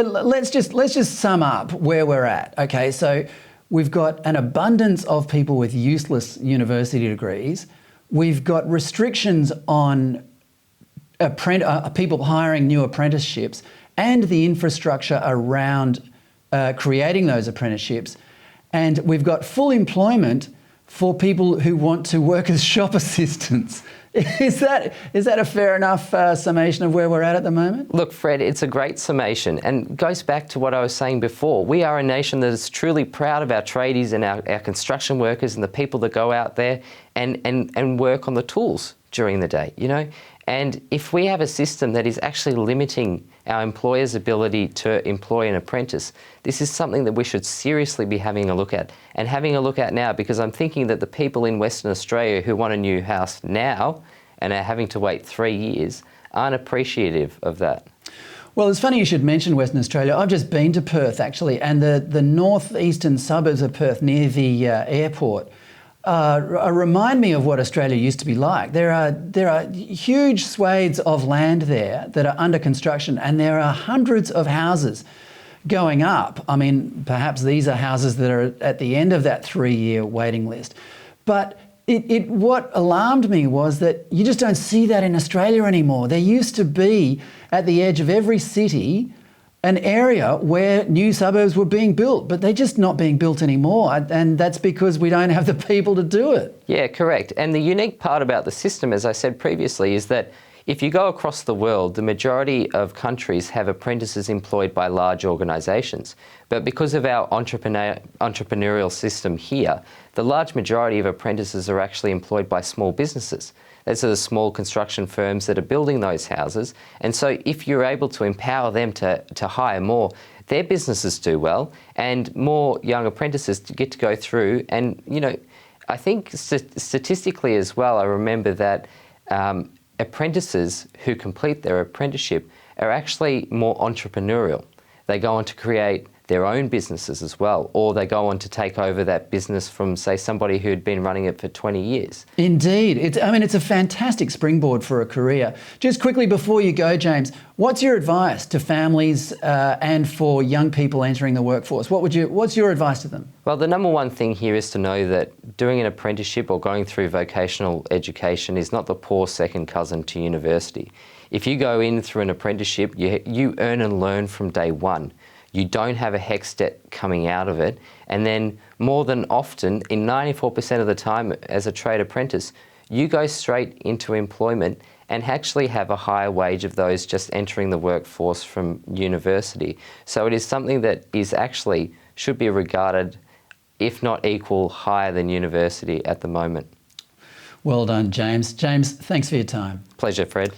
Let's just sum up where we're at. Okay, so we've got an abundance of people with useless university degrees. We've got restrictions on people hiring new apprenticeships and the infrastructure around creating those apprenticeships. And we've got full employment for people who want to work as shop assistants. Is that a fair enough summation of where we're at the moment? Look, Fred, it's a great summation and goes back to what I was saying before. We are a nation that is truly proud of our tradies and our construction workers and the people that go out there and work on the tools during the day, you know? And if we have a system that is actually limiting our employers' ability to employ an apprentice, this is something that we should seriously be having a look at, and having a look at now, because I'm thinking that the people in Western Australia who want a new house now and are having to wait 3 years aren't appreciative of that. Well, it's funny you should mention Western Australia. I've just been to Perth, actually, and the northeastern suburbs of Perth near the airport remind me of what Australia used to be like. There are huge swathes of land there that are under construction, and there are hundreds of houses going up. I mean, perhaps these are houses that are at the end of that 3-year waiting list. But what alarmed me was that you just don't see that in Australia anymore. There used to be, at the edge of every city, an area where new suburbs were being built, but they're just not being built anymore. And that's because we don't have the people to do it. Yeah, correct. And the unique part about the system, as I said previously, is that if you go across the world, the majority of countries have apprentices employed by large organisations. But because of our entrepreneurial system here, the large majority of apprentices are actually employed by small businesses. Those are the small construction firms that are building those houses. And so if you're able to empower them to hire more, their businesses do well, and more young apprentices get to go through. And, you know, I think statistically as well, I remember that apprentices who complete their apprenticeship are actually more entrepreneurial. They go on to create their own businesses as well, or they go on to take over that business from, say, somebody who had been running it for 20 years. Indeed. It's a fantastic springboard for a career. Just quickly before you go, James, what's your advice to families and for young people entering the workforce? What's your advice to them? Well, the number one thing here is to know that doing an apprenticeship or going through vocational education is not the poor second cousin to university. If you go in through an apprenticeship, you earn and learn from day one. You don't have a HECS debt coming out of it. And then more than often, in 94% of the time as a trade apprentice, you go straight into employment and actually have a higher wage of those just entering the workforce from university. So it is something that is actually should be regarded, if not equal, higher than university at the moment. Well done, James. James, thanks for your time. Pleasure, Fred.